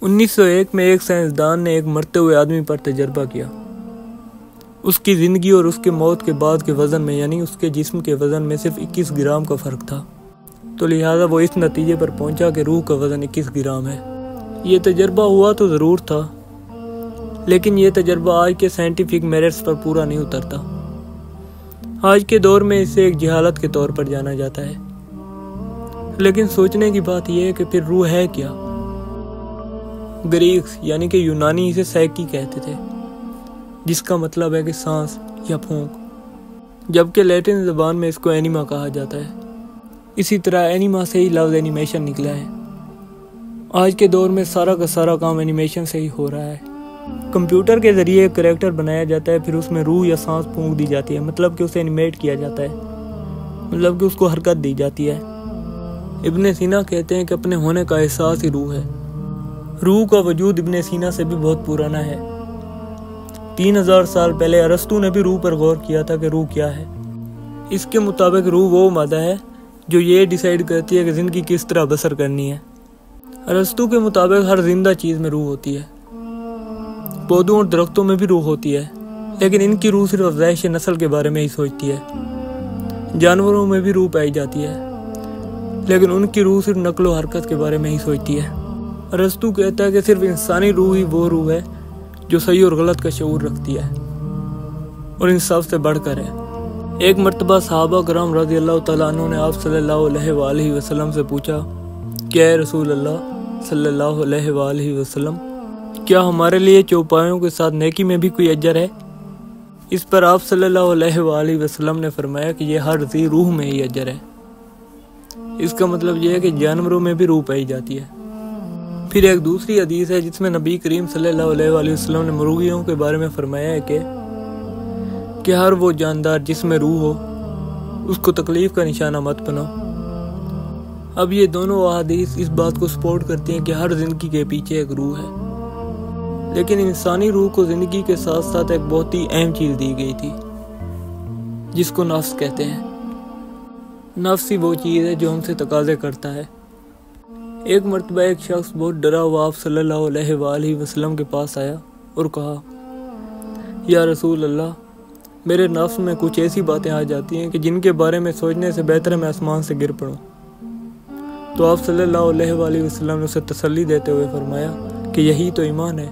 1901 میں ایک سائنسدان نے ایک مرتے ہوئے آدمی پر تجربہ کیا۔ اس کی زندگی اور اس کے موت کے بعد کے وزن میں یعنی اس کے جسم کے وزن میں صرف 21 گرام کا فرق تھا، تو لہٰذا وہ اس نتیجے پر پہنچا کہ روح کا وزن 21 گرام ہے۔ یہ تجربہ ہوا تو ضرور تھا، لیکن یہ تجربہ آج کے سائنٹیفک میرٹس پر پورا نہیں اترتا۔ آج کے دور میں اسے ایک جہالت کے طور پر جانا جاتا ہے۔ لیکن سوچنے کی بات یہ ہے کہ پھر روح ہے کیا؟ گریکس یعنی کہ یونانی اسے سائیکی کہتے تھے، جس کا مطلب ہے کہ سانس یا پھونک، جبکہ لیٹن زبان میں اس کو اینیما کہا جاتا ہے۔ اسی طرح اینیما سے ہی لفظ اینیمیشن نکلا ہے۔ آج کے دور میں سارا کا سارا کام اینیمیشن سے ہی ہو رہا ہے۔ کمپیوٹر کے ذریعے ایک کریکٹر بنایا جاتا ہے، پھر اس میں روح یا سانس پھونک دی جاتی ہے، مطلب کہ اسے اینیمیٹ کیا جاتا ہے، مطلب کہ اس کو حرکت دی جاتی ہے۔ ابن سینا کہتے ہیں کہ اپنے ہونے کا احساس ہی روح ہے۔ روح کا وجود ابن سینا سے بھی بہت پرانا ہے۔ 3000 سال پہلے ارسطو نے بھی روح پر غور کیا تھا کہ روح کیا ہے۔ اس کے مطابق روح وہ مادہ ہے جو یہ ڈیسائیڈ کرتی ہے کہ زندگی کس طرح بسر کرنی ہے۔ ارسطو کے مطابق ہر زندہ چیز میں روح ہوتی ہے۔ پودوں اور درختوں میں بھی روح ہوتی ہے، لیکن ان کی روح صرف افزائش نسل کے بارے میں ہی سوچتی ہے۔ جانوروں میں بھی روح پائی جاتی ہے، لیکن ان کی روح صرف نقل و حرکت کے بارے میں ہی سوچتی ہے۔ ارسطو کہتا ہے کہ صرف انسانی روح ہی وہ روح ہے جو صحیح اور غلط کا شعور رکھتی ہے اور ان سب سے بڑھ کر ہے۔ ایک مرتبہ صحابہ کرام رضی اللہ تعالیٰ عنہ نے آپ صلی اللہ علیہ وآلہ وسلم سے پوچھا کہ اے رسول اللہ صلی اللہ علیہ وآلہ وسلم، کیا ہمارے لیے چوپایوں کے ساتھ نیکی میں بھی کوئی اجر ہے؟ اس پر آپ صلی اللہ علیہ وآلہ وسلم نے فرمایا کہ یہ ہر ذی روح میں ہی اجر ہے۔ اس کا مطلب یہ ہے کہ جانوروں میں بھی روح پائی جاتی ہے۔ پھر ایک دوسری حدیث ہے جس میں نبی کریم صلی اللہ علیہ وآلہ وسلم نے مرغیوں کے بارے میں فرمایا ہے کہ ہر وہ جاندار جس میں روح ہو اس کو تکلیف کا نشانہ مت بناؤ۔ اب یہ دونوں احادیث اس بات کو سپورٹ کرتی ہیں کہ ہر زندگی کے پیچھے ایک روح ہے، لیکن انسانی روح کو زندگی کے ساتھ ساتھ ایک بہت ہی اہم چیز دی گئی تھی جس کو نفس کہتے ہیں۔ نفس ہی وہ چیز ہے جو ہم سے تقاضے کرتا ہے۔ ایک مرتبہ ایک شخص بہت ڈرا ہوا آپ صلی اللہ علیہ وآلہ وسلم کے پاس آیا اور کہا، یا رسول اللہ، میرے نفس میں کچھ ایسی باتیں آ جاتی ہیں کہ جن کے بارے میں سوچنے سے بہتر ہے میں آسمان سے گر پڑوں۔ تو آپ صلی اللہ علیہ وآلہ وسلم نے اسے تسلی دیتے ہوئے فرمایا کہ یہی تو ایمان ہے۔